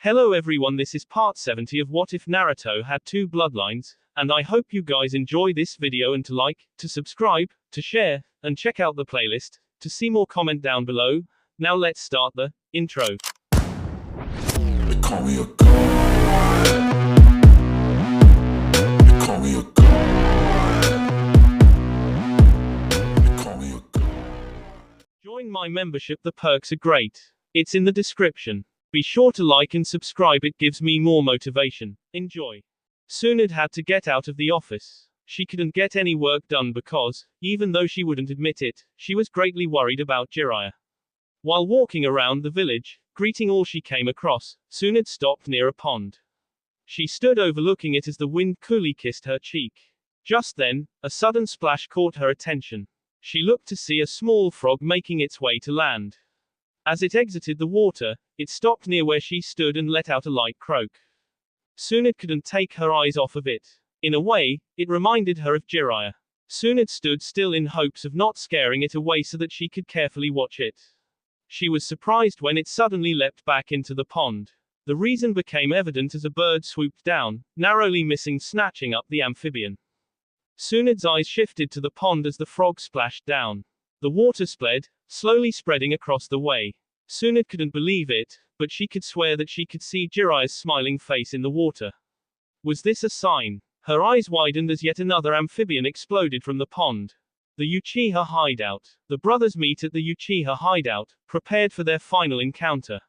Hello everyone, this is part 70 of What If Naruto Had Two Bloodlines, and I hope you guys enjoy this video and to like, to subscribe, to share, and check out the playlist, to see more comment down below. Now let's start the intro. They call me a god. They call me a god. They call me a god. Join my membership, the perks are great. It's in the description. Be sure to like and subscribe, it gives me more motivation. Enjoy. Tsunade had to get out of the office. She couldn't get any work done because, even though she wouldn't admit it, she was greatly worried about Jiraiya. While walking around the village, greeting all she came across, Tsunade stopped near a pond. She stood overlooking it as the wind coolly kissed her cheek. Just then, a sudden splash caught her attention. She looked to see a small frog making its way to land. As it exited the water, it stopped near where she stood and let out a light croak. Tsunade couldn't take her eyes off of it. In a way, it reminded her of Jiraiya. Tsunade stood still in hopes of not scaring it away so that she could carefully watch it. She was surprised when it suddenly leapt back into the pond. The reason became evident as a bird swooped down, narrowly missing snatching up the amphibian. Tsunade's eyes shifted to the pond as the frog splashed down. The water spread, slowly spreading across the way. Tsunade couldn't believe it, but she could swear that she could see Jiraiya's smiling face in the water. Was this a sign? Her eyes widened as yet another amphibian exploded from the pond. The Uchiha hideout. The brothers meet at the Uchiha hideout, prepared for their final encounter.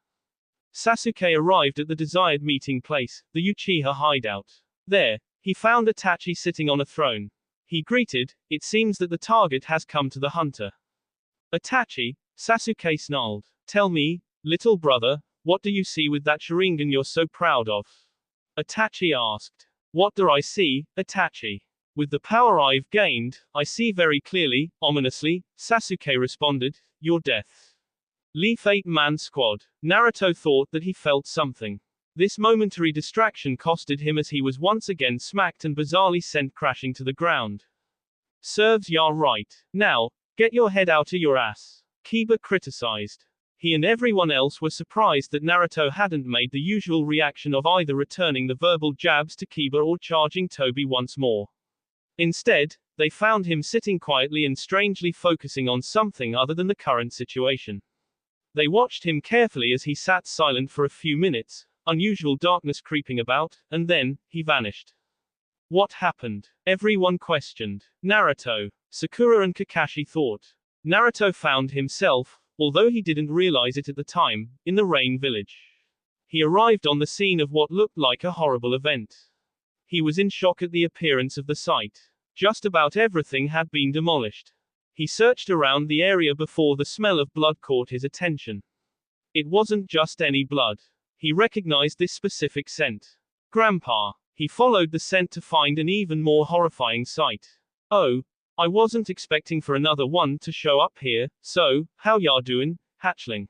Sasuke arrived at the desired meeting place, the Uchiha hideout. There, he found Itachi sitting on a throne. He greeted, it seems that the target has come to the hunter. Itachi, Sasuke snarled. Tell me, little brother, what do you see with that Sharingan you're so proud of? Itachi asked. What do I see, Itachi? With the power I've gained, I see very clearly, ominously, Sasuke responded, your death. Leaf 8-man squad. Naruto thought that he felt something. This momentary distraction costed him as he was once again smacked and bizarrely sent crashing to the ground. Serves ya right. Now, get your head out of your ass. Kiba criticized. He and everyone else were surprised that Naruto hadn't made the usual reaction of either returning the verbal jabs to Kiba or charging Toby once more. Instead, they found him sitting quietly and strangely focusing on something other than the current situation. They watched him carefully as he sat silent for a few minutes, unusual darkness creeping about, and then, he vanished. What happened? Everyone questioned. Naruto, Sakura and Kakashi thought. Naruto found himself, although he didn't realize it at the time, in the Rain Village. He arrived on the scene of what looked like a horrible event. He was in shock at the appearance of the site. Just about everything had been demolished. He searched around the area before the smell of blood caught his attention. It wasn't just any blood. He recognized this specific scent. Grandpa. He followed the scent to find an even more horrifying sight. Oh, I wasn't expecting for another one to show up here, so, how ya doin', hatchling?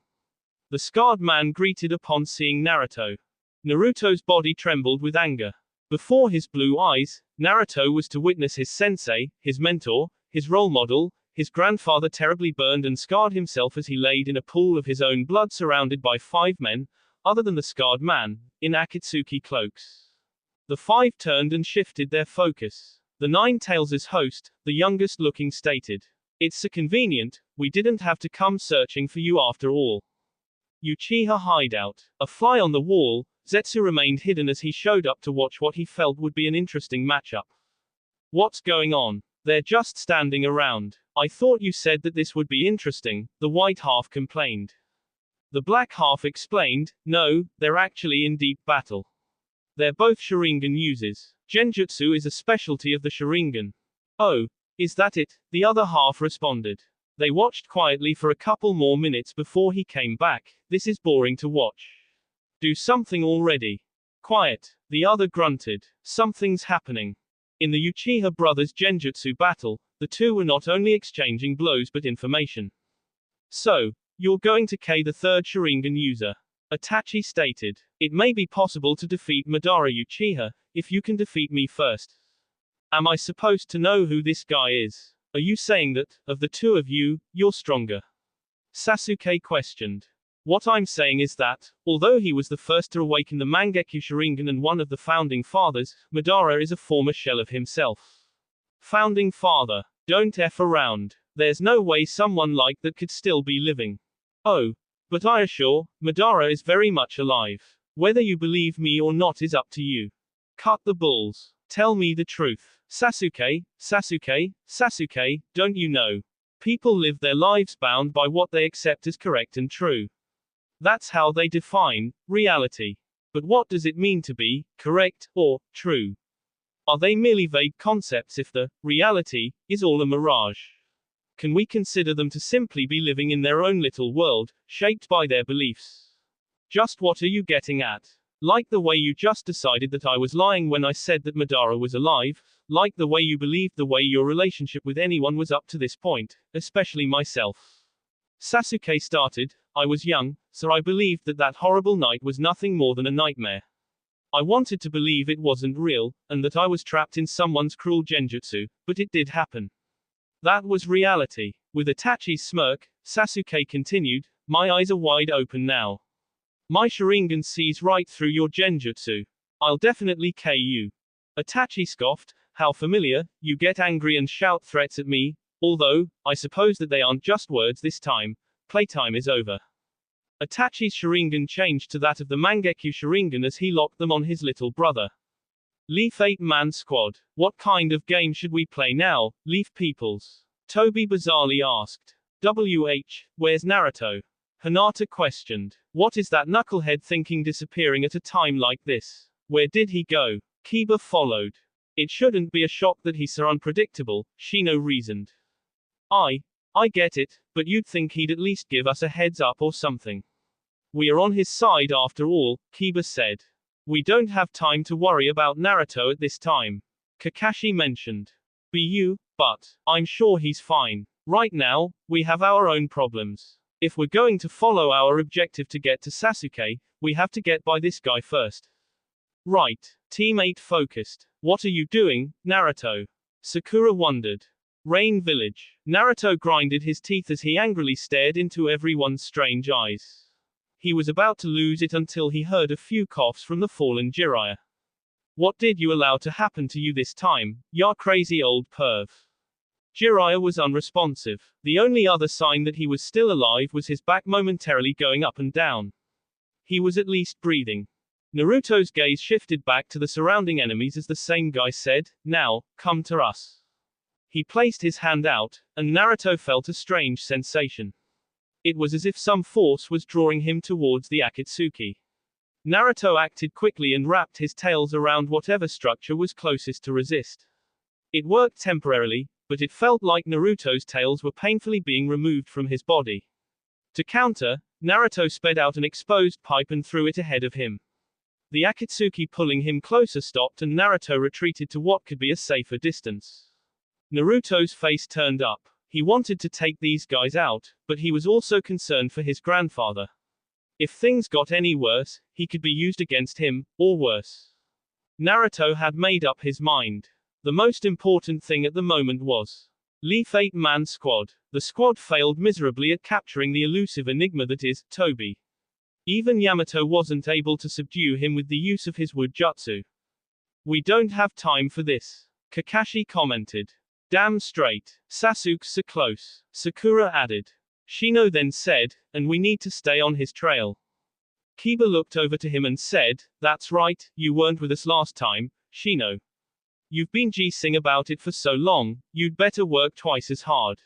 The scarred man greeted upon seeing Naruto. Naruto's body trembled with anger. Before his blue eyes, Naruto was to witness his sensei, his mentor, his role model, his grandfather terribly burned and scarred himself as he laid in a pool of his own blood surrounded by 5 men, other than the scarred man, in Akatsuki cloaks. The 5 turned and shifted their focus. The Nine-Tails' host, the youngest looking, stated. It's so convenient, we didn't have to come searching for you after all. Uchiha hideout. A fly on the wall, Zetsu remained hidden as he showed up to watch what he felt would be an interesting matchup. What's going on? They're just standing around. I thought you said that this would be interesting, the white half complained. The black half explained, no, they're actually in deep battle. They're both Sharingan users. Genjutsu is a specialty of the Sharingan. Oh, is that it? The other half responded. They watched quietly for a couple more minutes before he came back. This is boring to watch. Do something already. Quiet. The other grunted. Something's happening. In the Uchiha brothers' Genjutsu battle, the two were not only exchanging blows but information. So, you're going to K the third Sharingan user. Itachi stated. It may be possible to defeat Madara Uchiha, if you can defeat me first. Am I supposed to know who this guy is? Are you saying that, of the two of you, you're stronger? Sasuke questioned. What I'm saying is that, although he was the first to awaken the Mangekyo Sharingan and one of the founding fathers, Madara is a former shell of himself. Founding father. Don't F around. There's no way someone like that could still be living. Oh. But I assure, Madara is very much alive. Whether you believe me or not is up to you. Cut the bulls. Tell me the truth. Sasuke, Sasuke, Sasuke, don't you know? People live their lives bound by what they accept as correct and true. That's how they define reality. But what does it mean to be correct or true? Are they merely vague concepts if the reality is all a mirage? Can we consider them to simply be living in their own little world, shaped by their beliefs? Just what are you getting at? Like the way you just decided that I was lying when I said that Madara was alive, like the way you believed the way your relationship with anyone was up to this point, especially myself. Sasuke started, I was young, so I believed that that horrible night was nothing more than a nightmare. I wanted to believe it wasn't real, and that I was trapped in someone's cruel genjutsu, but it did happen. That was reality. With Itachi's smirk, Sasuke continued, my eyes are wide open now. My Sharingan sees right through your genjutsu. I'll definitely KO you. Itachi scoffed, how familiar, you get angry and shout threats at me, although, I suppose that they aren't just words this time, playtime is over. Itachi's Sharingan changed to that of the Mangekyo Sharingan as he locked them on his little brother. Leaf 8-man squad. What kind of game should we play now, Leaf peoples? Toby bizarrely asked. Where's Naruto? Hinata questioned. What is that knucklehead thinking disappearing at a time like this? Where did he go? Kiba followed. It shouldn't be a shock that he's so unpredictable, Shino reasoned. I get it, but you'd think he'd at least give us a heads up or something. We are on his side after all, Kiba said. We don't have time to worry about Naruto at this time. Kakashi mentioned. But I'm sure he's fine. Right now, we have our own problems. If we're going to follow our objective to get to Sasuke, we have to get by this guy first. Right. Team 8 focused. What are you doing, Naruto? Sakura wondered. Rain Village. Naruto grinded his teeth as he angrily stared into everyone's strange eyes. He was about to lose it until he heard a few coughs from the fallen Jiraiya. What did you allow to happen to you this time, ya crazy old perv? Jiraiya was unresponsive. The only other sign that he was still alive was his back momentarily going up and down. He was at least breathing. Naruto's gaze shifted back to the surrounding enemies as the same guy said, now, come to us. He placed his hand out, and Naruto felt a strange sensation. It was as if some force was drawing him towards the Akatsuki. Naruto acted quickly and wrapped his tails around whatever structure was closest to resist. It worked temporarily, but it felt like Naruto's tails were painfully being removed from his body. To counter, Naruto sped out an exposed pipe and threw it ahead of him. The Akatsuki pulling him closer stopped and Naruto retreated to what could be a safer distance. Naruto's face turned up. He wanted to take these guys out, but he was also concerned for his grandfather. If things got any worse, he could be used against him, or worse. Naruto had made up his mind. The most important thing at the moment was Leaf 8-man squad. The squad failed miserably at capturing the elusive enigma that is, Toby. Even Yamato wasn't able to subdue him with the use of his wood jutsu. We don't have time for this, Kakashi commented. Damn straight. Sasuke's so close, Sakura added. Shino then said, and we need to stay on his trail. Kiba looked over to him and said, that's right, you weren't with us last time, Shino. You've been G-sing about it for so long, you'd better work twice as hard.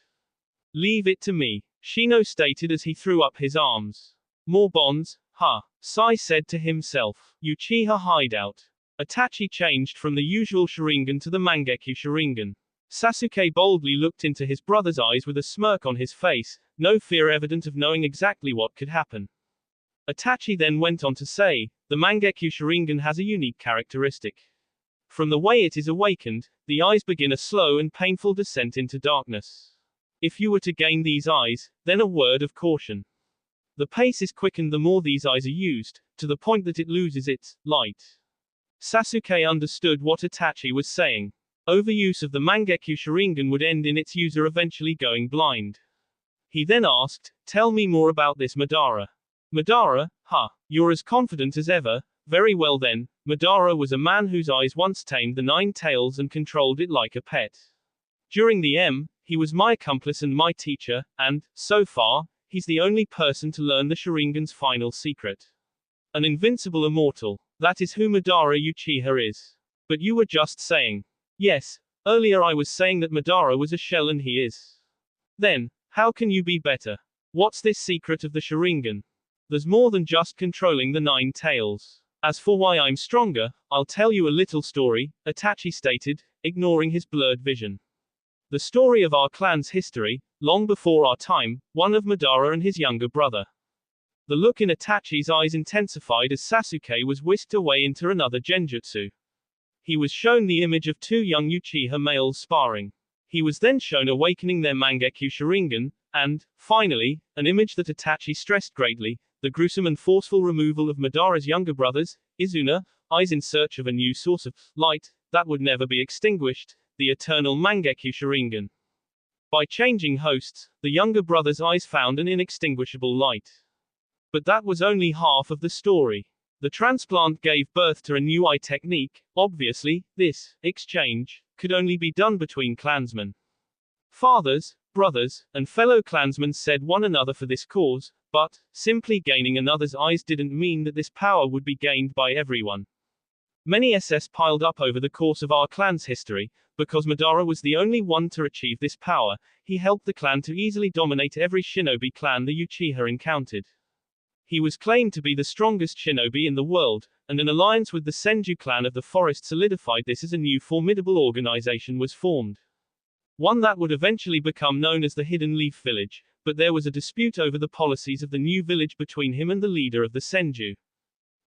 Leave it to me, Shino stated as he threw up his arms. More bonds, huh? Sai said to himself. Uchiha hideout. Itachi changed from the usual Sharingan to the Mangekyo Sharingan. Sasuke boldly looked into his brother's eyes with a smirk on his face, no fear evident of knowing exactly what could happen. Itachi then went on to say, the Mangekyo Sharingan has a unique characteristic. From the way it is awakened, the eyes begin a slow and painful descent into darkness. If you were to gain these eyes, then a word of caution. The pace is quickened the more these eyes are used, to the point that it loses its light. Sasuke understood what Itachi was saying. Overuse of the Mangekyo Sharingan would end in its user eventually going blind. He then asked, tell me more about this Madara. Madara, ha, you're as confident as ever. Very well then. Madara was a man whose eyes once tamed the nine tails and controlled it like a pet. During the he was my accomplice and my teacher, and, so far, he's the only person to learn the Sharingan's final secret. An invincible immortal. That is who Madara Uchiha is. But you were just saying. Yes, earlier I was saying that Madara was a shell and he is. Then, how can you be better? What's this secret of the Sharingan? There's more than just controlling the nine tails. As for why I'm stronger, I'll tell you a little story, Itachi stated, ignoring his blurred vision. The story of our clan's history, long before our time, one of Madara and his younger brother. The look in Itachi's eyes intensified as Sasuke was whisked away into another genjutsu. He was shown the image of two young Uchiha males sparring. He was then shown awakening their Mangekyo Sharingan, and, finally, an image that Itachi stressed greatly, the gruesome and forceful removal of Madara's younger brothers, Izuna, eyes in search of a new source of light that would never be extinguished, the eternal Mangekyo Sharingan. By changing hosts, the younger brother's eyes found an inextinguishable light. But that was only half of the story. The transplant gave birth to a new eye technique. Obviously, this exchange could only be done between clansmen. Fathers, brothers, and fellow clansmen said one another for this cause, but simply gaining another's eyes didn't mean that this power would be gained by everyone. Many SS piled up over the course of our clan's history. Because Madara was the only one to achieve this power, he helped the clan to easily dominate every shinobi clan the Uchiha encountered. He was claimed to be the strongest shinobi in the world, and an alliance with the Senju clan of the forest solidified this as a new formidable organization was formed. One that would eventually become known as the Hidden Leaf Village, but there was a dispute over the policies of the new village between him and the leader of the Senju.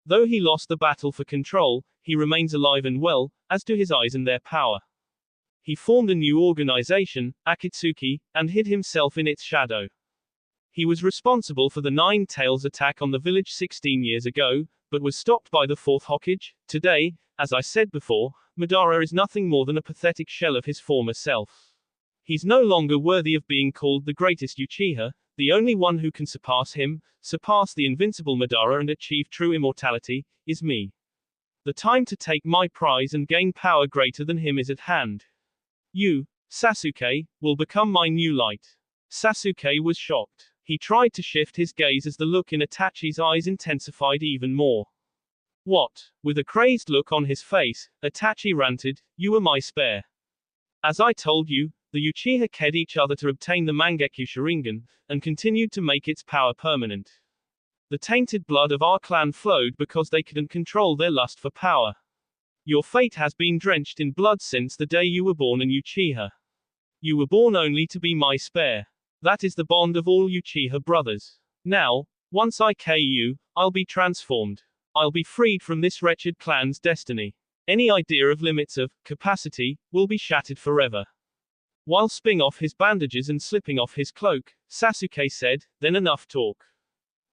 Though he lost the battle for control, he remains alive and well, as do his eyes and their power. He formed a new organization, Akatsuki, and hid himself in its shadow. He was responsible for the Nine Tails attack on the village 16 years ago, but was stopped by the Fourth Hokage. Today, as I said before, Madara is nothing more than a pathetic shell of his former self. He's no longer worthy of being called the greatest Uchiha. The only one who can surpass him, surpass the invincible Madara and achieve true immortality, is me. The time to take my prize and gain power greater than him is at hand. You, Sasuke, will become my new light. Sasuke was shocked. He tried to shift his gaze as the look in Itachi's eyes intensified even more. What? With a crazed look on his face, Itachi ranted, "You were my spare. As I told you, the Uchiha ked each other to obtain the Mangekyo Sharingan, and continued to make its power permanent. The tainted blood of our clan flowed because they couldn't control their lust for power. Your fate has been drenched in blood since the day you were born an Uchiha. You were born only to be my spare. That is the bond of all Uchiha brothers. Now, once I kill you, I'll be transformed. I'll be freed from this wretched clan's destiny. Any idea of limits of capacity will be shattered forever." While spinning off his bandages and slipping off his cloak, Sasuke said, "Then enough talk.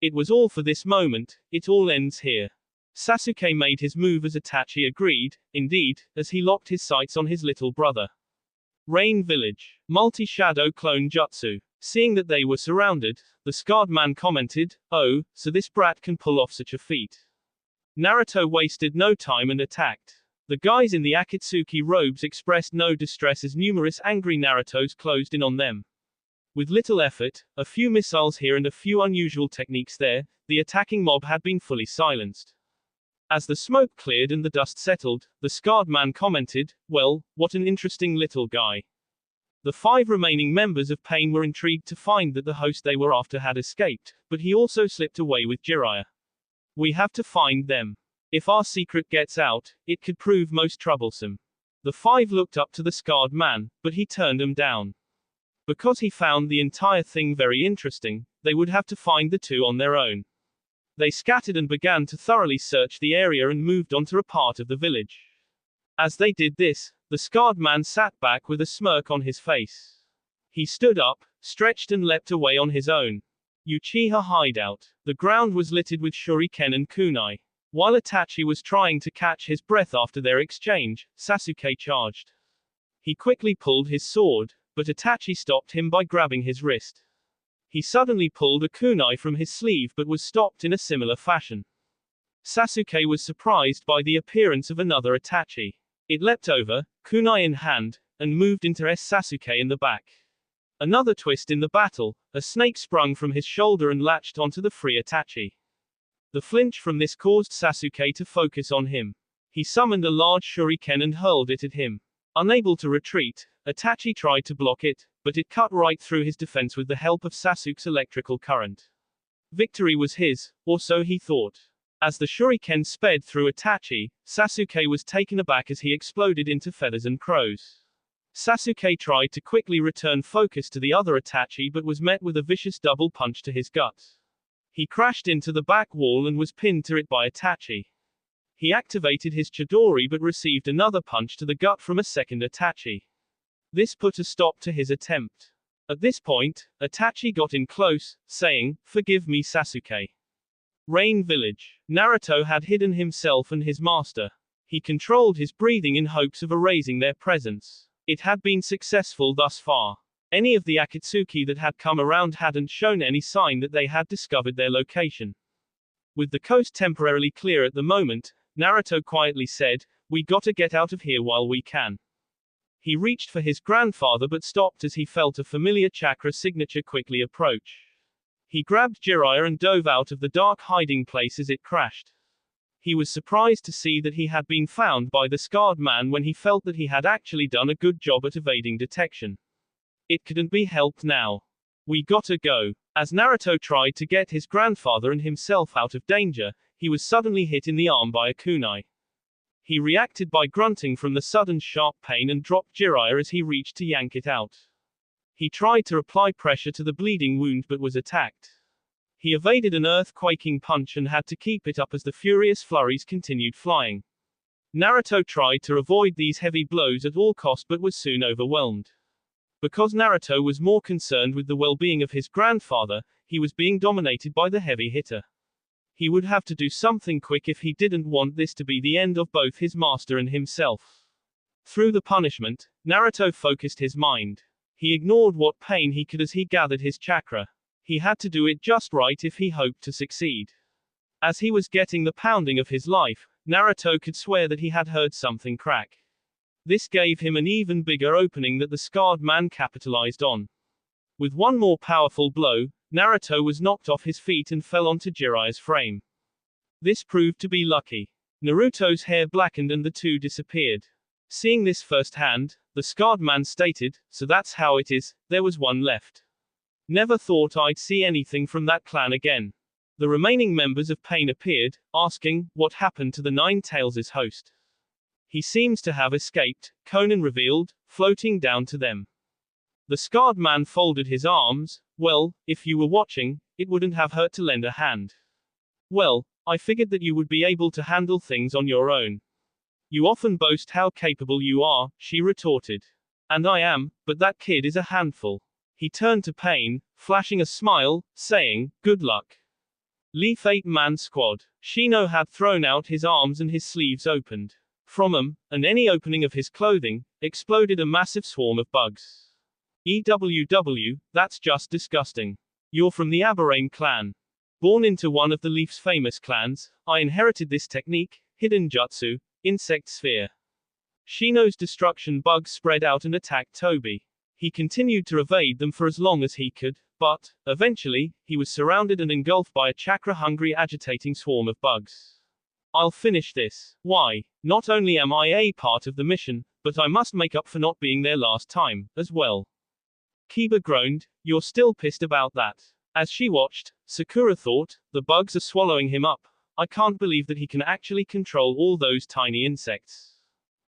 It was all for this moment, it all ends here." Sasuke made his move as Itachi agreed, indeed, as he locked his sights on his little brother. Rain Village. Multi-shadow clone jutsu. Seeing that they were surrounded, the scarred man commented, "Oh, so this brat can pull off such a feat." Naruto wasted no time and attacked. The guys in the Akatsuki robes expressed no distress as numerous angry Narutos closed in on them. With little effort, a few missiles here and a few unusual techniques there, the attacking mob had been fully silenced. As the smoke cleared and the dust settled, the scarred man commented, "Well, what an interesting little guy." The 5 remaining members of Pain were intrigued to find that the host they were after had escaped, but he also slipped away with Jiraiya. "We have to find them. If our secret gets out, it could prove most troublesome." The 5 looked up to the scarred man, but he turned them down. Because he found the entire thing very interesting, they would have to find the 2 on their own. They scattered and began to thoroughly search the area and moved onto a part of the village. As they did this, the scarred man sat back with a smirk on his face. He stood up, stretched and leapt away on his own. Uchiha hideout. The ground was littered with shuriken and kunai. While Itachi was trying to catch his breath after their exchange, Sasuke charged. He quickly pulled his sword, but Itachi stopped him by grabbing his wrist. He suddenly pulled a kunai from his sleeve but was stopped in a similar fashion. Sasuke was surprised by the appearance of another Itachi. It leapt over, kunai in hand, and moved into Sasuke in the back. Another twist in the battle, a snake sprung from his shoulder and latched onto the free Itachi. The flinch from this caused Sasuke to focus on him. He summoned a large shuriken and hurled it at him. Unable to retreat, Itachi tried to block it, but it cut right through his defense with the help of Sasuke's electrical current. Victory was his, or so he thought. As the shuriken sped through Itachi, Sasuke was taken aback as he exploded into feathers and crows. Sasuke tried to quickly return focus to the other Itachi but was met with a vicious double punch to his gut. He crashed into the back wall and was pinned to it by Itachi. He activated his Chidori but received another punch to the gut from a second Itachi. This put a stop to his attempt. At this point, Itachi got in close, saying, "Forgive me, Sasuke." Rain Village. Naruto had hidden himself and his master. He controlled his breathing in hopes of erasing their presence. It had been successful thus far. Any of the Akatsuki that had come around hadn't shown any sign that they had discovered their location. With the coast temporarily clear at the moment, Naruto quietly said, "We gotta get out of here while we can." He reached for his grandfather but stopped as he felt a familiar chakra signature quickly approach. He grabbed Jiraiya and dove out of the dark hiding place as it crashed. He was surprised to see that he had been found by the scarred man when he felt that he had actually done a good job at evading detection. It couldn't be helped now. "We gotta go." As Naruto tried to get his grandfather and himself out of danger, he was suddenly hit in the arm by a kunai. He reacted by grunting from the sudden sharp pain and dropped Jiraiya as he reached to yank it out. He tried to apply pressure to the bleeding wound but was attacked. He evaded an earth-quaking punch and had to keep it up as the furious flurries continued flying. Naruto tried to avoid these heavy blows at all cost but was soon overwhelmed. Because Naruto was more concerned with the well-being of his grandfather, he was being dominated by the heavy hitter. He would have to do something quick if he didn't want this to be the end of both his master and himself. Through the punishment, Naruto focused his mind. He ignored what pain he could as he gathered his chakra. He had to do it just right if he hoped to succeed. As he was getting the pounding of his life, Naruto could swear that he had heard something crack. This gave him an even bigger opening that the scarred man capitalized on. With one more powerful blow, Naruto was knocked off his feet and fell onto Jiraiya's frame. This proved to be lucky. Naruto's hair blackened and the two disappeared. Seeing this firsthand, the scarred man stated, "So that's how it is, there was one left. Never thought I'd see anything from that clan again." The remaining members of Pain appeared, asking, "What happened to the Nine Tails' host?" "He seems to have escaped," Conan revealed, floating down to them. The scarred man folded his arms. "Well, if you were watching, it wouldn't have hurt to lend a hand." "Well, I figured that you would be able to handle things on your own. You often boast how capable you are," she retorted. "And I am, but that kid is a handful." He turned to Pain, flashing a smile, saying, "Good luck." Leaf 8-man squad. Shino had thrown out his arms and his sleeves opened. From them, and any opening of his clothing, exploded a massive swarm of bugs. "EWW, that's just disgusting. You're from the Aberrane clan." Born into one of the Leaf's famous clans, I inherited this technique, hidden jutsu, insect sphere. Shino's destruction bugs spread out and attacked Toby. He continued to evade them for as long as he could, but, eventually, he was surrounded and engulfed by a chakra-hungry agitating swarm of bugs. "I'll finish this. Why? Not only am I a part of the mission, but I must make up for not being there last time, as well." Kiba groaned, "You're still pissed about that." As she watched, Sakura thought, "The bugs are swallowing him up. I can't believe that he can actually control all those tiny insects."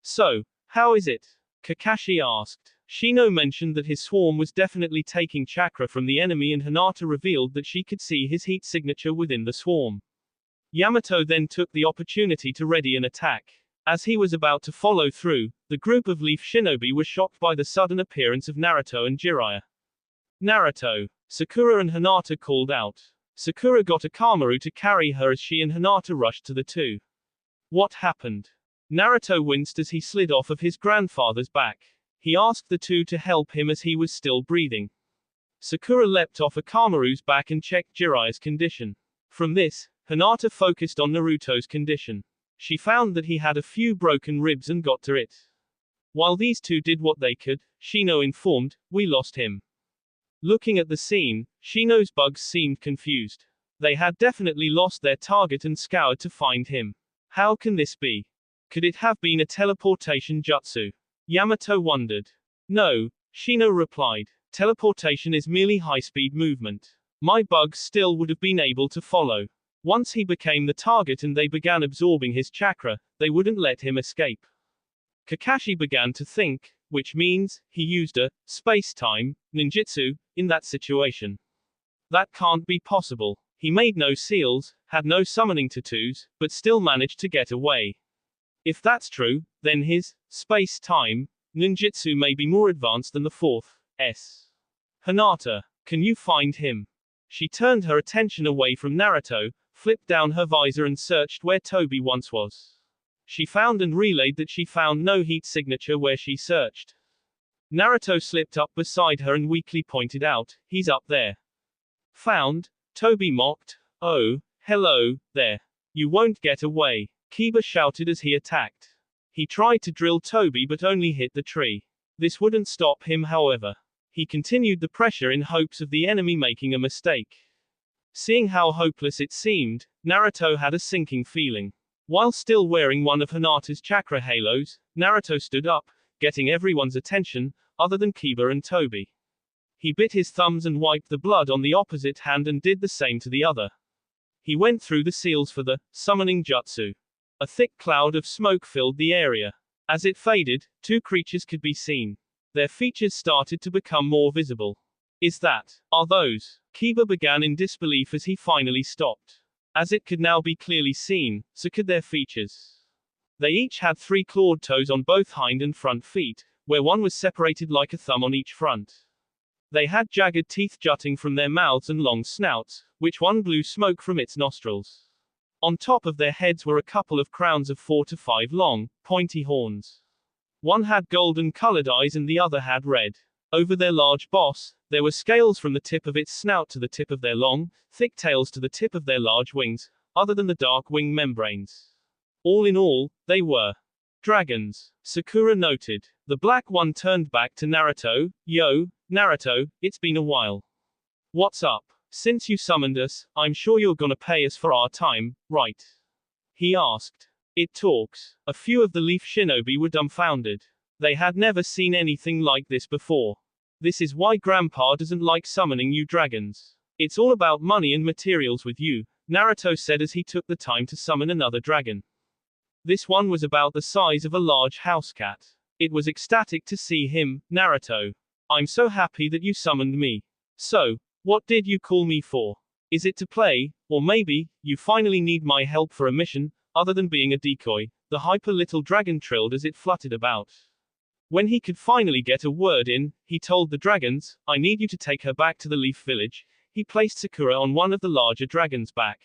"So, how is it?" Kakashi asked. Shino mentioned that his swarm was definitely taking chakra from the enemy and Hinata revealed that she could see his heat signature within the swarm. Yamato then took the opportunity to ready an attack. As he was about to follow through, the group of Leaf Shinobi were shocked by the sudden appearance of Naruto and Jiraiya. "Naruto!" Sakura and Hinata called out. Sakura got a Kamaru to carry her as she and Hinata rushed to the two. "What happened?" Naruto winced as he slid off of his grandfather's back. He asked the two to help him as he was still breathing. Sakura leapt off Akamaru's back and checked Jiraiya's condition. From this, Hinata focused on Naruto's condition. She found that he had a few broken ribs and got to it. While these two did what they could, Shino informed, "We lost him." Looking at the scene, Shino's bugs seemed confused. They had definitely lost their target and scoured to find him. How can this be? Could it have been a teleportation jutsu? Yamato wondered. No, Shino replied. Teleportation is merely high-speed movement. My bugs still would have been able to follow. Once he became the target and they began absorbing his chakra, they wouldn't let him escape. Kakashi began to think, which means, he used a space-time ninjutsu in that situation. That can't be possible. He made no seals, had no summoning tattoos, but still managed to get away. If that's true, then his space-time ninjutsu may be more advanced than the fourth S. Hinata, can you find him? She turned her attention away from Naruto, flipped down her visor and searched where Toby once was. She found and relayed that she found no heat signature where she searched. Naruto slipped up beside her and weakly pointed out, "He's up there." Found? Toby mocked. "Oh, hello, there. You won't get away," Kiba shouted as he attacked. He tried to drill Toby but only hit the tree. This wouldn't stop him, however. He continued the pressure in hopes of the enemy making a mistake. Seeing how hopeless it seemed, Naruto had a sinking feeling. While still wearing one of Hinata's chakra halos, Naruto stood up, getting everyone's attention, other than Kiba and Toby. He bit his thumbs and wiped the blood on the opposite hand and did the same to the other. He went through the seals for the summoning jutsu. A thick cloud of smoke filled the area. As it faded, two creatures could be seen. Their features started to become more visible. Are those? Kiba began in disbelief as he finally stopped. As it could now be clearly seen, so could their features. They each had 3 clawed toes on both hind and front feet, where one was separated like a thumb on each front. They had jagged teeth jutting from their mouths and long snouts, which one blew smoke from its nostrils. On top of their heads were a couple of crowns of 4 to 5 long, pointy horns. One had golden-colored eyes and the other had red. Over their large boss, there were scales from the tip of its snout to the tip of their long, thick tails to the tip of their large wings, other than the dark wing membranes. All in all, they were dragons, Sakura noted. The black one turned back to Naruto. "Yo, Naruto, it's been a while. What's up? Since you summoned us, I'm sure you're gonna pay us for our time, right?" he asked. It talks. A few of the Leaf Shinobi were dumbfounded. They had never seen anything like this before. "This is why Grandpa doesn't like summoning you dragons. It's all about money and materials with you," Naruto said as he took the time to summon another dragon. This one was about the size of a large house cat. It was ecstatic to see him. "Naruto. I'm so happy that you summoned me. So, what did you call me for? Is it to play, or maybe, you finally need my help for a mission, other than being a decoy?" the hyper little dragon trilled as it fluttered about. When he could finally get a word in, he told the dragons, "I need you to take her back to the Leaf Village." He placed Sakura on one of the larger dragons' back.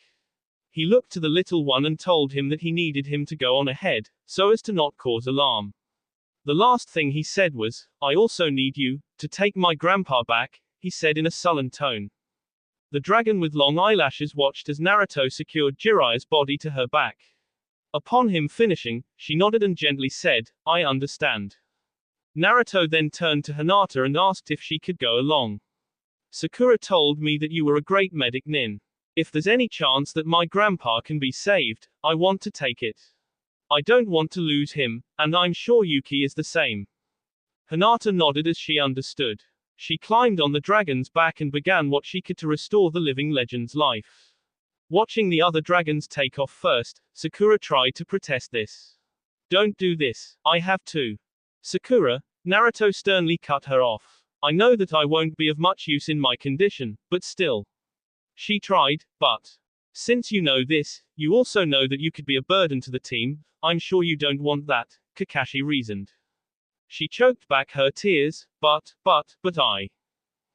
He looked to the little one and told him that he needed him to go on ahead, so as to not cause alarm. The last thing he said was, "I also need you to take my grandpa back," he said in a sullen tone. The dragon with long eyelashes watched as Naruto secured Jiraiya's body to her back. Upon him finishing, she nodded and gently said, "I understand." Naruto then turned to Hinata and asked if she could go along. "Sakura told me that you were a great medic nin. If there's any chance that my grandpa can be saved, I want to take it. I don't want to lose him, and I'm sure Yuki is the same." Hinata nodded as she understood. She climbed on the dragon's back and began what she could to restore the living legend's life. Watching the other dragons take off first, Sakura tried to protest this. "Don't do this, I have to." "Sakura," Naruto sternly cut her off. "I know that I won't be of much use in my condition, but still." She tried, but since you know this, you also know that you could be a burden to the team. I'm sure you don't want that, Kakashi reasoned. She choked back her tears, but I.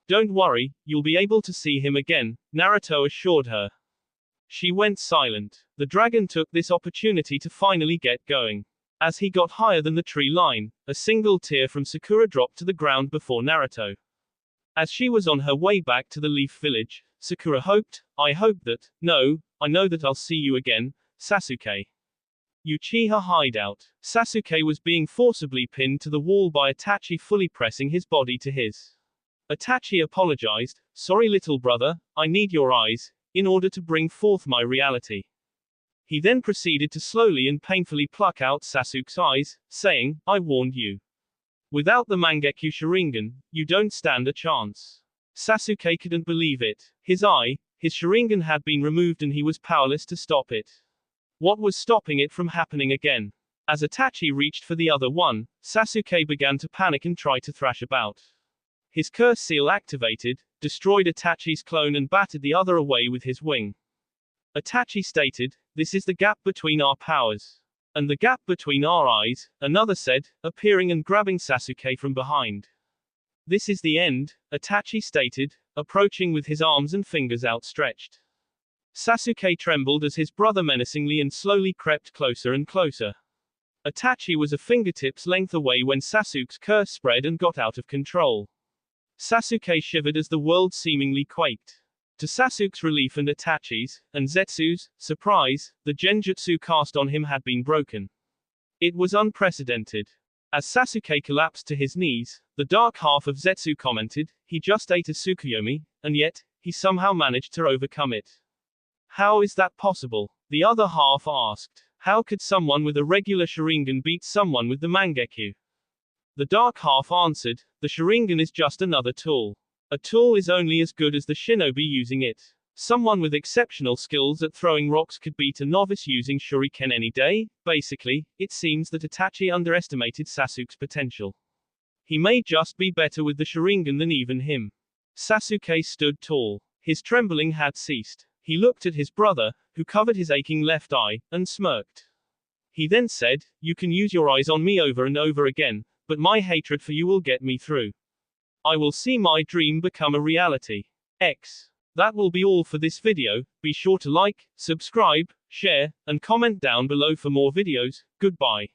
"Don't worry, you'll be able to see him again," Naruto assured her. She went silent. The dragon took this opportunity to finally get going. As he got higher than the tree line, a single tear from Sakura dropped to the ground before Naruto. As she was on her way back to the Leaf Village, Sakura hoped, I hope that, no, I know that I'll see you again, Sasuke. Uchiha hideout. Sasuke was being forcibly pinned to the wall by Itachi, fully pressing his body to his. Itachi apologized, sorry little brother, I need your eyes, in order to bring forth my reality. He then proceeded to slowly and painfully pluck out Sasuke's eyes, saying, I warned you. Without the Mangekyo Sharingan, you don't stand a chance. Sasuke couldn't believe it. His Sharingan had been removed and he was powerless to stop it. What was stopping it from happening again? As Itachi reached for the other one, Sasuke began to panic and try to thrash about. His curse seal activated, destroyed Itachi's clone and battered the other away with his wing. Itachi stated, this is the gap between our powers. And the gap between our eyes, another said, appearing and grabbing Sasuke from behind. This is the end, Itachi stated, approaching with his arms and fingers outstretched. Sasuke trembled as his brother menacingly and slowly crept closer and closer. Itachi was a fingertip's length away when Sasuke's curse spread and got out of control. Sasuke shivered as the world seemingly quaked. To Sasuke's relief and Itachi's, and Zetsu's, surprise, the genjutsu cast on him had been broken. It was unprecedented. As Sasuke collapsed to his knees, the dark half of Zetsu commented, he just ate a Tsukuyomi, and yet, he somehow managed to overcome it. How is that possible? The other half asked. How could someone with a regular Sharingan beat someone with the Mangekyo? The dark half answered, the Sharingan is just another tool. A tool is only as good as the shinobi using it. Someone with exceptional skills at throwing rocks could beat a novice using shuriken any day. Basically, it seems that Itachi underestimated Sasuke's potential. He may just be better with the Sharingan than even him. Sasuke stood tall. His trembling had ceased. He looked at his brother, who covered his aching left eye, and smirked. He then said, you can use your eyes on me over and over again, but my hatred for you will get me through. I will see my dream become a reality. That will be all for this video. Be sure to like, subscribe, share, and comment down below for more videos. Goodbye.